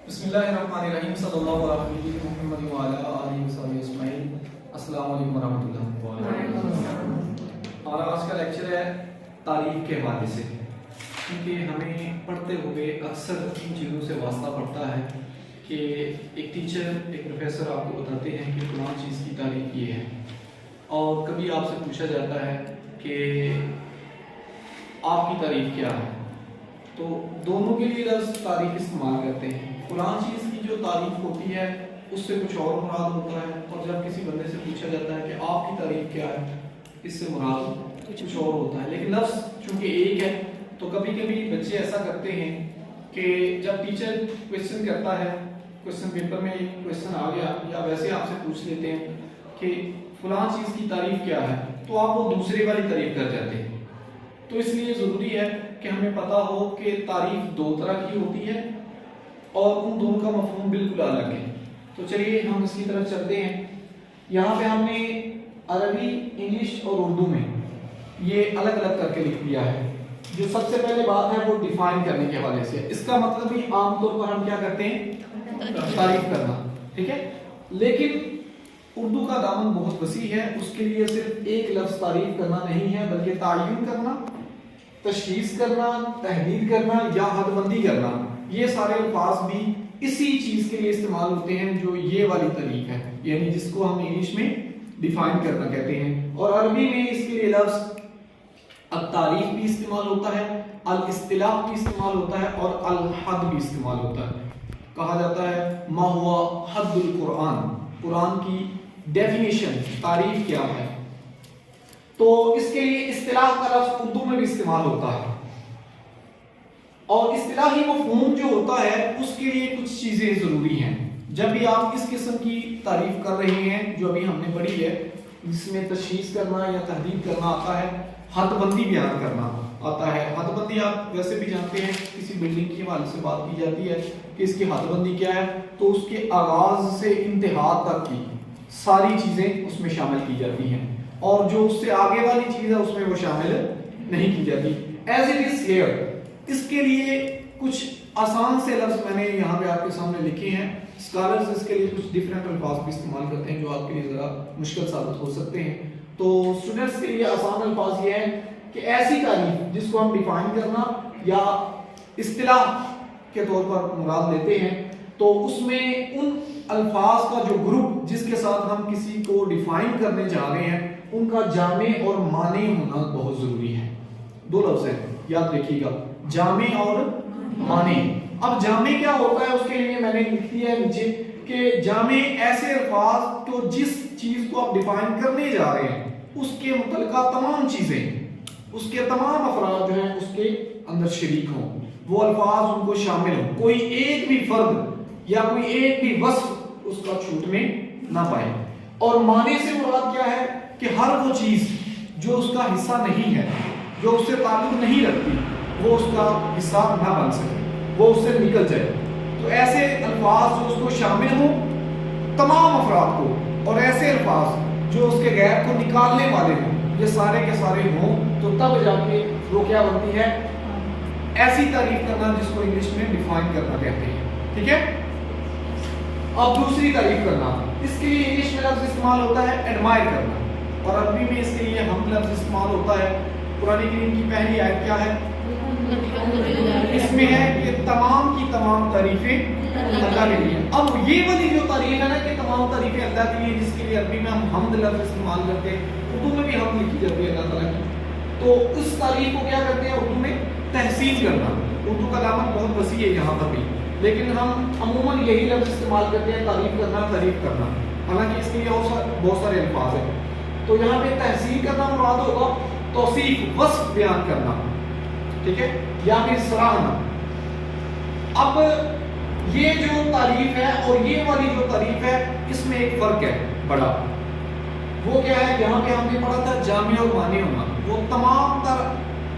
بسم اللہ الرحمن الرحیم صلی اللہ علیہ محمد وعلی آلہ وصحبہ اجمعین۔ السلام علیکم ورحمۃ اللہ۔ اور آج کا لیکچر ہے تعریف کے حوالے سے، کیونکہ ہمیں پڑھتے ہوئے اکثر ان چیزوں سے واسطہ پڑتا ہے کہ ایک ٹیچر ایک پروفیسر آپ کو بتاتے ہیں کہ فلاں چیز کی تعریف یہ ہے، اور کبھی آپ سے پوچھا جاتا ہے کہ آپ کی تعریف کیا ہے، تو دونوں کے لیے لفظ تعریف استعمال کرتے ہیں۔ فلاں چیز کی جو تعریف ہوتی ہے اس سے کچھ اور مراد ہوتا ہے، اور جب کسی بندے سے پوچھا جاتا ہے کہ آپ کی تعریف کیا ہے، اس سے مراد کچھ اور ہوتا ہے۔ لیکن لفظ چونکہ ایک ہے تو کبھی کبھی بچے ایسا کرتے ہیں کہ جب ٹیچر کویشچن کرتا ہے، کویشچن پیپر میں ایک کویشچن آ گیا یا ویسے آپ سے پوچھ لیتے ہیں کہ فلاں چیز کی تعریف کیا ہے، تو آپ وہ دوسرے والی تعریف کر جاتے ہیں۔ تو اس لیے ضروری ہے کہ ہمیں پتا ہو کہ تعریف دو طرح کی ہوتی ہے اور ان دونوں کا مفہوم بالکل الگ ہے۔ تو چلیے ہم اس کی طرف چلتے ہیں۔ یہاں پہ ہم نے عربی، انگلش اور اردو میں یہ الگ الگ کر کے لکھ دیا ہے۔ جو سب سے پہلے بات ہے وہ ڈیفائن کرنے کے حوالے سے، اس کا مطلب بھی عام طور پر ہم کیا کرتے ہیں؟ تعریف کرنا، ٹھیک ہے۔ لیکن اردو کا دامن بہت وسیع ہے، اس کے لیے صرف ایک لفظ تعریف کرنا نہیں ہے، بلکہ تعین کرنا، تشخیص کرنا، تحدید کرنا یا حد بندی کرنا، یہ سارے الفاظ بھی اسی چیز کے لیے استعمال ہوتے ہیں جو یہ والی تعریف ہے، یعنی جس کو ہم انگلش میں ڈیفائن کرنا کہتے ہیں۔ اور عربی میں اس کے لیے لفظ التعریف بھی استعمال ہوتا ہے، الاصطلاح بھی استعمال ہوتا ہے اور الحد بھی استعمال ہوتا ہے۔ کہا جاتا ہے ما ہوا حد القرآن، قرآن کی ڈیفینیشن، تعریف کیا ہے۔ تو اس کے لیے اصطلاح کا لفظ اردو میں بھی استعمال ہوتا ہے، اور اصطلاحی مفہوم جو ہوتا ہے اس کے لیے کچھ چیزیں ضروری ہیں۔ جب بھی آپ اس قسم کی تعریف کر رہے ہیں جو ابھی ہم نے پڑھی ہے، جس میں تشخیص کرنا یا تحدید کرنا آتا ہے، حد بندی بیان کرنا آتا ہے۔ حد بندی آپ ویسے بھی جانتے ہیں، کسی بلڈنگ کے حوالے سے بات کی جاتی ہے کہ اس کی حد بندی کیا ہے، تو اس کے آغاز سے انتہا تک کی ساری چیزیں اس میں شامل کی جاتی ہیں، اور جو اس سے آگے والی چیز ہے اس میں وہ شامل نہیں کی جاتی۔ ایز اٹ از ہیئر، اس کے لیے کچھ آسان سے لفظ میں نے یہاں پہ آپ کے سامنے لکھے ہیں۔ اسکالرز اس کے لیے کچھ ڈیفرنٹ الفاظ بھی استعمال کرتے ہیں جو آپ کے لیے ذرا مشکل ثابت ہو سکتے ہیں۔ تو اسٹوڈنٹس کے لیے آسان الفاظ یہ ہے کہ ایسی تعریف جس کو ہم ڈیفائن کرنا یا اصطلاح کے طور پر مراد لیتے ہیں، تو اس میں ان الفاظ کا جو گروپ جس کے ساتھ ہم کسی کو ڈیفائن کرنے جا رہے ہیں، ان کا جامع اور مانع ہونا بہت ضروری ہے۔ دو لفظ ہیں، یاد رکھیے گا، جامع اور مانع۔ اب جامع کیا ہوتا ہے، اس کے لیے میں نے لکھ دیا ہے نیچے کہ جامع ایسے الفاظ تو جس چیز کو آپ ڈیفائن کرنے جا رہے ہیں اس کے متعلقہ تمام چیزیں، اس کے تمام افراد جو ہیں اس کے اندر شریک ہوں، وہ الفاظ ان کو شامل ہوں، کوئی ایک بھی فرد یا کوئی ایک بھی وصف اس کا چھوٹ میں نہ پائے۔ اور معنی سے مراد کیا ہے کہ ہر وہ چیز جو اس کا حصہ نہیں ہے، جو اس سے تعلق نہیں رکھتی، وہ اس کا حصہ نہ بن سکے، وہ اس سے نکل جائے۔ تو ایسے الفاظ جو اس کو شامل ہوں تمام افراد کو، اور ایسے الفاظ جو اس کے غیر کو نکالنے والے ہوں، یہ سارے کے سارے ہوں، تو تب جا کے وہ کیا بنتی ہے؟ ایسی تعریف کرنا جس کو انگلش میں ڈیفائن کرنا کہتے ہیں، ٹھیک ہے۔ اب دوسری تعریف کرنا، اس کے لیے انگلش میں لفظ استعمال ہوتا ہے ایڈمائر کرنا، اور عربی میں اس کے لیے حمد لفظ استعمال ہوتا ہے۔ قرآن کریم کی پہلی آیت کیا ہے؟ اس میں ہے کہ تمام کی تمام تعریفیں اللہ کے لیے۔ اب یہ والی جو تعریف ہے نا کہ تمام تعریفیں اللہ کے لیے، جس کے لیے عربی میں ہم حمد لفظ استعمال کرتے ہیں، اردو میں بھی حمد لکھی جاتی ہے اللہ تعالیٰ کی، تو اس تعریف کو کیا کرتے ہیں اردو میں؟ تحسین کرنا۔ اردو کا دامن بہت وسیع ہے یہاں پر بھی، لیکن ہم عموماً یہی لفظ استعمال کرتے ہیں، تعریف کرنا، تعریف کرنا، حالانکہ اس کے لیے بہت سارے الفاظ ہیں۔ تو یہاں پہ تحسین کرنا مراد ہوگا توصیف، وصف بیان کرنا، ٹھیک ہے، یا پھر سراہنا۔ اب یہ جو تعریف ہے اور یہ والی جو تعریف ہے، اس میں ایک فرق ہے بڑا، وہ کیا ہے؟ یہاں پہ ہم نے پڑھا تھا جامع اور مانع ہونا، وہ تمام تر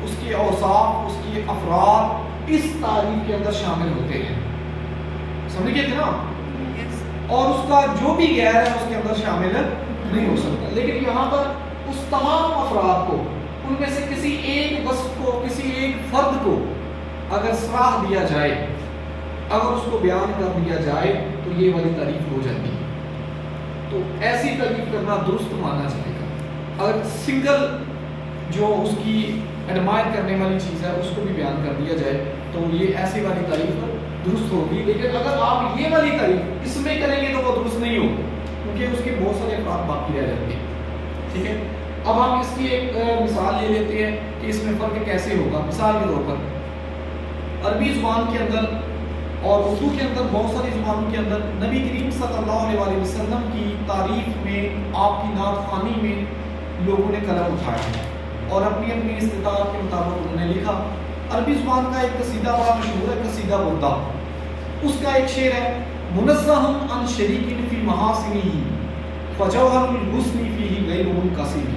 اس کے اوصاف، اس کے افراد اس تعریف کے اندر شامل ہوتے ہیں، سمجھ گئے تھے نا؟ اور اس کا جو بھی غیر ہے اس کے اندر شامل نہیں ہو سکتا۔ لیکن یہاں پر اس تمام افراد کو، ان میں سے کسی ایک وصف کو، کسی ایک فرد کو اگر صلاح دیا جائے اگر اس کو بیان کر دیا جائے تو یہ والی تعریف ہو جاتی ہے. تو ایسی تعریف کرنا درست ماننا چاہے گا. اگر سنگل جو اس کی ایڈمائر کرنے والی چیز ہے اس کو بھی بیان کر دیا جائے تو یہ ایسی والی تعریف درست ہوگی. لیکن اگر آپ یہ والی تعریف اس میں کریں گے تو وہ درست نہیں ہوگی کیونکہ اس کے بہت سارے افراد باقی رہ جاتے ہیں. ٹھیک ہے. اب ہم اس کی ایک مثال لے لیتے ہیں کہ اس میں فرق کیسے ہوگا. مثال کے طور پر عربی زبان کے اندر اور اردو کے اندر بہت ساری زبانوں کے اندر نبی کریم صلی اللہ علیہ وسلم کی تعریف میں آپ کی نعت خوانی میں لوگوں نے قلم اٹھایا اور اپنی اپنی استطاعت کے مطابق انہوں نے لکھا. عربی زبان کا ایک قصیدہ بڑا مشہور ہے, قصیدہ بردہ. اس کا ایک شعر ہے منزہم عن شریک فی محاسنہ فجوہر الحسن فیہ غیر منقسم.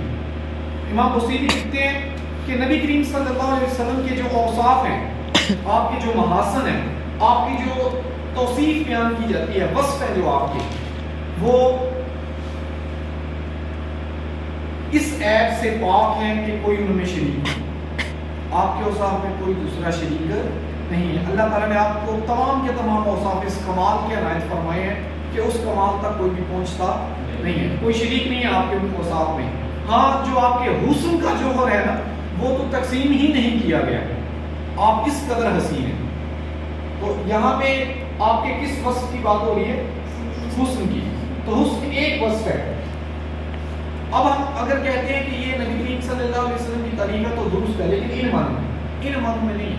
امام بصیری لکھتے ہیں کہ نبی کریم صلی اللہ علیہ وسلم کے جو اوصاف ہیں, آپ کے جو محاسن ہیں, آپ کی جو توصیف بیان کی جاتی ہے, وصف ہے جو آپ کے, وہ اس عیب سے پاک ہے کہ کوئی ان میں شریک نہیں. آپ کے اوصاف میں کوئی دوسرا شریک نہیں ہے. اللہ تعالیٰ نے آپ کو تمام کے تمام اوصاف اس کمال کے عنایت فرمائے ہیں کہ اس کمال تک کوئی بھی پہنچتا نہیں ہے, کوئی شریک نہیں ہے آپ کے اوصاف میں. ہاں جو آپ کے حسن کا جوہر ہے نا وہ تو تقسیم ہی نہیں کیا گیا, آپ اس قدر حسین ہیں. تو یہاں پہ آپ کے کس وصف کی بات ہو رہی ہے؟ حسن کی. تو حسن ایک وصف ہے. اب ہم اگر کہتے ہیں کہ یہ نبی کریم صلی اللہ علیہ وسلم کی تعریف ہے تو درست ہے, لیکن ان معنوں میں نہیں.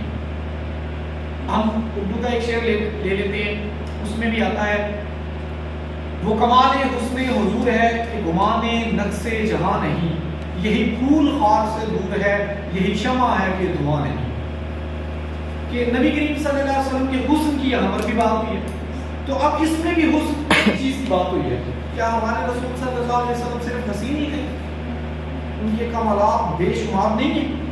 ہم اردو کا ایک شعر لے لیتے ہیں, اس میں بھی آتا ہے وہ کمال حسن حضور ہے کہ گمان نقص جہاں نہیں, یہی پھول خار سے دور ہے, یہی شمع ہے کہ دھواں نہیں. کہ نبی کریم صلی اللہ علیہ وسلم کے حسن کی یہاں پر بھی بات ہوئی ہے. تو اب اس میں بھی حسن ایک چیز کی بات ہوئی ہے. کیا ہمارے رسول صلی اللہ علیہ وسلم صرف حسین ہی تھے, ان کے کمالات بے شمار نہیں ہیں؟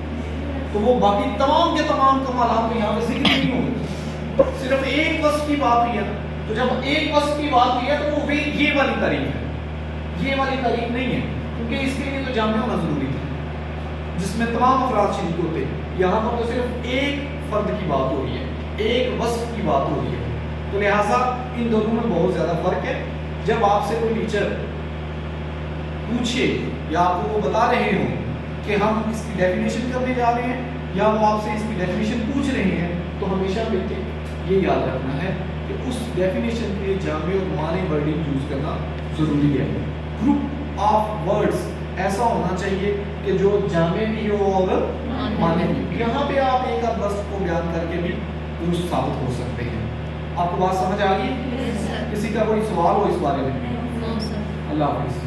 تو وہ باقی تمام کے تمام کمالات تو یہاں پہ ذکر نہیں ہوگی, صرف ایک وصف کی بات ہوئی ہے. تو جب ایک وصف کی بات ہوئی ہے تو وہ یہ والی تعریف ہے, یہ والی تعریف نہیں ہے, کیونکہ اس کے لیے تو جامع ہونا ضروری تھا جس میں تمام افراد شریک ہوتے. یہاں پر تو صرف ایک فرد کی بات ہو رہی ہے, ایک وصف کی بات ہو رہی ہے. تو لہٰذا ان دونوں میں بہت زیادہ فرق ہے. جب آپ سے کوئی ٹیچر پوچھے یا آپ کو وہ بتا رہے ہوں کہ ہم اس کی ڈیفینیشن کرنے جا رہے ہیں یا وہ آپ سے اس کی ڈیفینیشن پوچھ رہے ہیں تو ہمیشہ یہ یاد رکھنا ہے کہ اس ڈیفینیشن کے جامع اور معنی ورڈنگ یوز کرنا ضروری ہے. گروپ آف ورڈز ایسا ہونا چاہیے کہ جو جامع بھی ہو اور معنی بھی. یہاں پہ آپ ایک آدھ لفظ کو بیان کر کے بھی درست ثابت ہو سکتے ہیں. آپ کو بات سمجھ آ گئی؟ کسی کا کوئی سوال ہو اس بارے میں؟ اللہ حافظ.